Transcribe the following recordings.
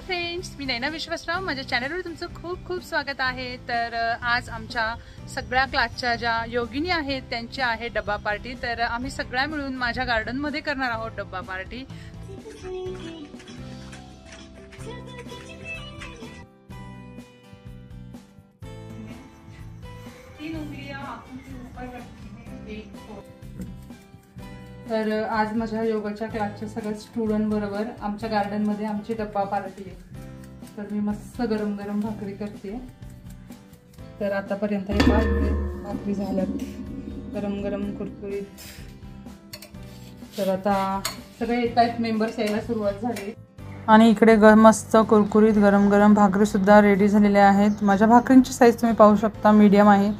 Friends, मी नैना विश्वासराव, माझ्या चॅनलवर तुमचं खूप खूप स्वागत आहे। तर आज आमच्या सगळ्या क्लासच्या ज्या योगिनी आहेत त्यांची आहे डब्बा पार्टी। तर आम्ही सगळ्या मिळून माझ्या गार्डन मध्ये करणार आहोत डब्बा पार्टी। तर आज माझ्या योगाच्या क्लासच्या सगळ्या स्टुडंट बरोबर आमच्या गार्डन मध्ये आमची डब्बा पार्टी आहे। तर मी मस्त गरम गरम भाकरी करते। तर आतापर्यंत भाकरी झाल्यात गरम गरम कुरकुरीत। तर आता सगळे येतात, मेंबर्स यायला सुरुवात झाली आणि इकडे मस्त कुरकुरीत गरम गरम भाकरी सुद्धा रेडी झालेल्या आहेत। माझ्या भाकरींची साईज तुम्ही पाहू शकता, मीडियम आहे,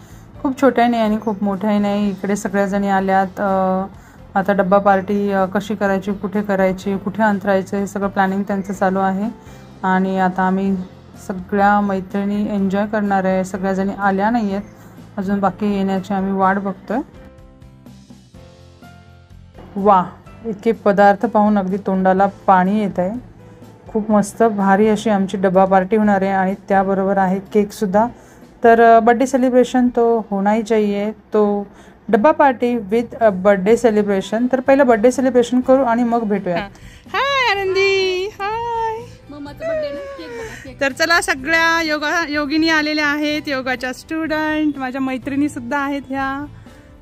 खूप छोट्या नाही आणि खूप मोठ्या नाही। इकडे सगळ्या जणी आल्यात। आता डब्बा पार्टी कशी करायची, कुठे करायची, कुठे अंतरायचं, हे सगळं प्लॅनिंग त्यांचं चालू आहे। आणि आता आम्ही सगळ्या मैत्रिणी एन्जॉय करणार आहे। सगळ्या जणी आल्या नाही आहेत अजून, बाकी येण्याची आम्ही वाट बघतोय। वा, इतके पदार्थ पाहून अगदी तोंडाला पाणी येत आहे। खूप मस्त भारी अशी आमची डब्बा पार्टी होणार आहे आणि त्याबरोबर आहे केक सुद्धा। तर बर्थडे सेलिब्रेशन तो होना ही चाहिए, तो डब्बा पार्टी विथ बर्थडे सेलिब्रेशन। तर पहिलं बर्थडे सेलिब्रेशन करू आणि मग भेटूया। हाय आनंदी, हाय मम्माचा बर्थडे ना, केक बघा। तर चला, सगळ्या योगिनी आलेल्या आहेत, योगाच्या स्टुडंट, माझ्या मैत्रिणी सुद्धा आहेत ह्या।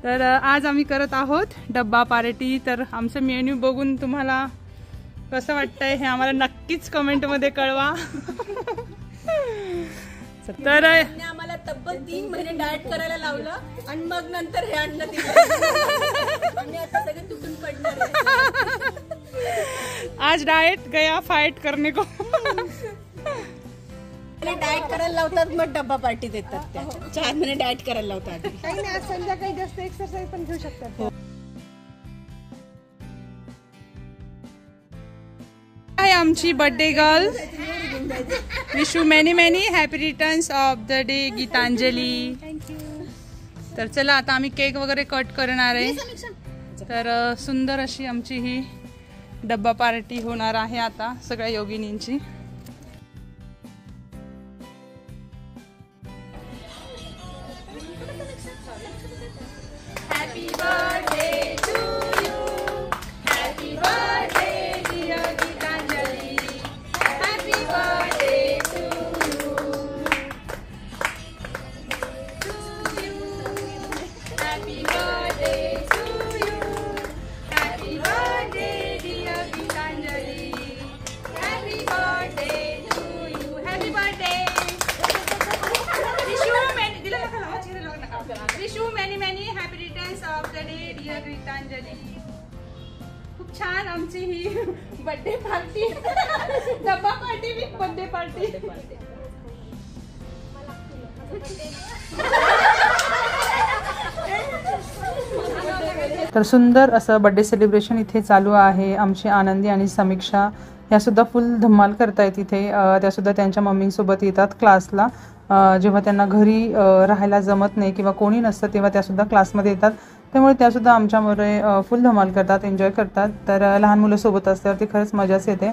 तर आज आम्ही करत आहोत डब्बा पार्टी। तर आमचं मेन्यू बघून तुम्हाला कसं वाटतंय हे आम्हाला नक्कीच कमेंट मध्ये कळवा। तर आम्हाला तब्बल 3 महिने डाएट करायला लावलं आणि मग नंतर हे अन्न दिलं आणि आता सगळे तुटून पडणार आहे। आज डाएट गया फाइट करने को। डाएट करायला लावतात मग डब्बा पार्टी देतात। त्या 4 महिने डाएट करायला लावतात। काही नाही, संध्याकाळी जास्त एक्सरसाइज पण घेऊ शकतात। हाय आमची birthday girl, wish you many many happy returns of the day Geetanjali. तर चला, आता आम्ही केक वगैरे कट करणार आहे। तर सुंदर अशी आमची ही डब्बा पार्टी होणार आहे आता सगळ्या योगिनींची। Happy birthday to you, happy birthday dear Gitanjali, happy birthday to you, happy birthday to you, happy birthday dear Gitanjali, happy birthday to you, happy birthday. Wish you many many happy returns of the day dear Gitanjali. खूप छान आमची ही birthday party, डब्बा party with birthday party. तर सुंदर असं birthday celebration इथे चालू आहे। आमची आनंदी आणि समीक्षा ह्या सुद्धा फुल धमाल करतायत इथे। त्या सुद्धा त्यांच्या मम्मीसोबत येतात क्लासला। जेव्हा त्यांना घरी राहायला जमत नाही किंवा कोणी नसतं तेव्हा त्या सुद्धा क्लासमध्ये येतात, त्यामुळे त्या सुद्धा आमच्यामुळे फुल धमाल करतात, एन्जॉय करतात। तर लहान मुलं सोबत असल्यावर ती खरंच मजाच येते।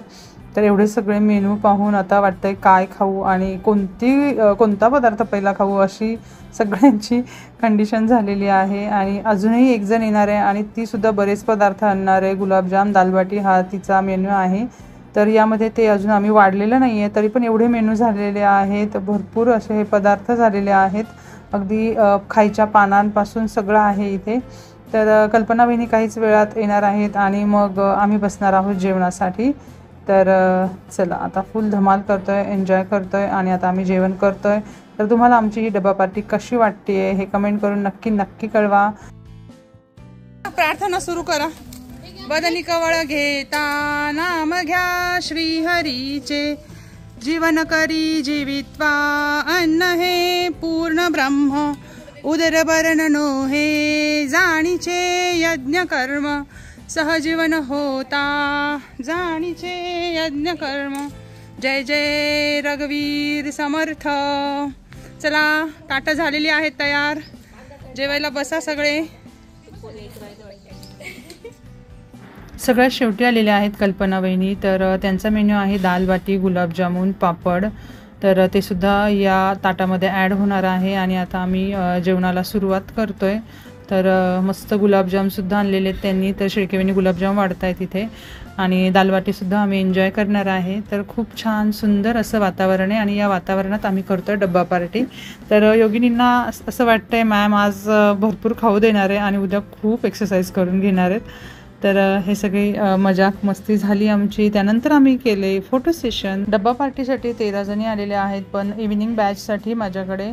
तर एवढे सगळे मेनू पाहून आता वाटतंय काय खाऊ आणि कोणता पदार्थ पहिला खाऊ, अशी सगळ्यांची कंडिशन झालेली आहे। आणि अजूनही एक जण येणार आहे आणि ती सुद्धा बरेच पदार्थ आणणार आहे। गुलाबजाम, दालबाटी हा तिचा मेन्यू आहे। तर यामध्ये ते अजून आम्ही वाढलेलं नाही आहे, तरी पण एवढे मेनू झालेले आहेत, भरपूर असे हे पदार्थ झालेले आहेत। अगदी खायच्या पानांपासून सगळं आहे इथे। तर कल्पना वहिनी काहीच वेळात येणार आहेत आणि मग आम्ही बसणार आहोत जेवणासाठी। तर चला, आता फुल धमाल करतोय, एन्जॉय करतोय आणि आता आम्ही जेवण करतोय। तर तुम्हाला आमची ही डब्बा पार्टी कशी वाटते हे कमेंट करून नक्की नक्की कळवा। प्रार्थना सुरू करा। बदनी कवळ घेता नाम घ्या श्रीहरीचे, जीवन करी जीवित्वा अन्न हे पूर्ण ब्रह्म, उदरभरण नो हे जाणीचे यज्ञ कर्म, सहजीवन होता जाणीचे यज्ञ कर्म। जय जय रघुवीर समर्थ। चला, ताटं झालेली आहेत तयार, जेवायला बसा सगळे। सगळ्यात शेवटी आलेल्या आहेत कल्पना वहिनी, तर त्यांचा मेन्यू आहे दाल बाटी, गुलाबजामुन, पापड. तर ते सुद्धा या ताटामध्ये ॲड होणार आहे आणि आता आम्ही जेवणाला सुरुवात करतोय. तर मस्त गुलाबजामसुद्धा आणलेले आहेत त्यांनी, तर शिळकेवणी गुलाबजाम वाढत आहेत इथे आणि दालबाटीसुद्धा आम्ही एन्जॉय करणार आहे. तर खूप छान सुंदर असं वातावरण आहे आणि या वातावरणात आम्ही करतो आहे डब्बा पार्टी. तर योगिनींना असं वाटतं आहे मॅम आज भरपूर खाऊ देणार आहे आणि उद्या खूप एक्सरसाइज करून घेणार आहेत. तर हे सगळी मजाक मस्ती झाली आमची. त्यानंतर आम्ही केले फोटो सेशन. डब्बा पार्टीसाठी 13 जणी आलेल्या आहेत, पण इव्हिनिंग बॅचसाठी माझ्याकडे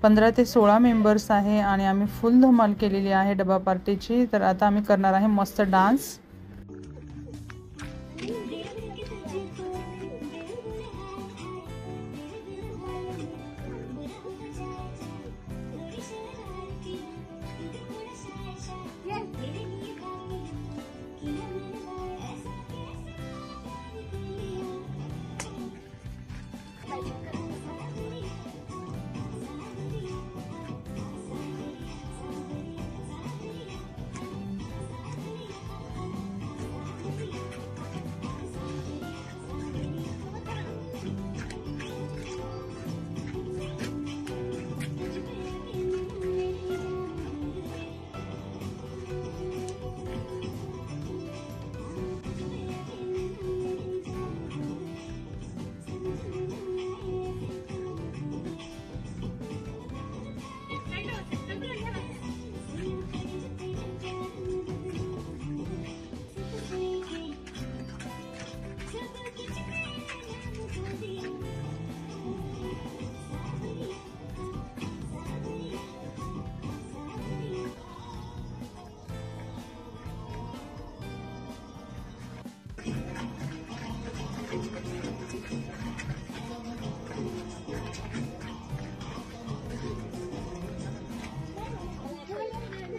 15 ते 16 मेंबर्स आहे आणि आम्ही फुल धमाल केलेली आहे डब्बा पार्टीची. तर आता आम्ही करणार आहे मस्त डान्स.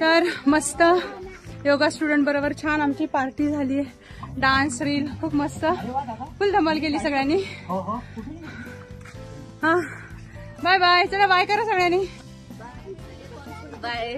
तर मस्त योगा स्टुडंट बरोबर छान आमची पार्टी झाली आहे. डान्स रील खूप मस्त फुल धमाल केली सगळ्यांनी. हा बाय बाय. चला बाय करा सगळ्यांनी. बाय.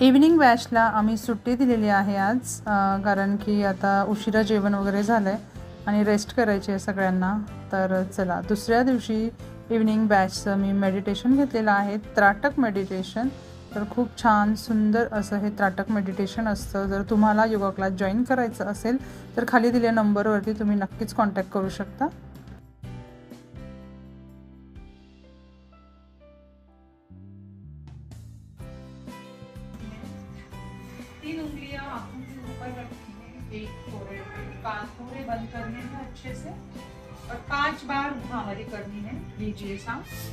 इव्हिनिंग बॅचला आम्ही सुट्टी दिलेली आहे आज, कारण की आता उशिरा जेवण वगैरे झालं आहे आणि रेस्ट करायची आहे सगळ्यांना. तर चला दुसऱ्या दिवशी इव्हिनिंग बॅचचं मी मेडिटेशन घेतलेलं आहे, त्राटक मेडिटेशन. तर खूप छान सुंदर असं हे त्राटक मेडिटेशन असतं. जर तुम्हाला योगा क्लास जॉईन करायचं असेल तर खाली दिलेल्या नंबरवरती तुम्ही नक्कीच कॉन्टॅक्ट करू शकता. तीन उंगलियां आंखों के ऊपर रखनी है, एक फोrehead पे, कान पूरे बंद करने हैं अच्छे से और 5 बार भ्रामरी करनी है. लीजिए सांस.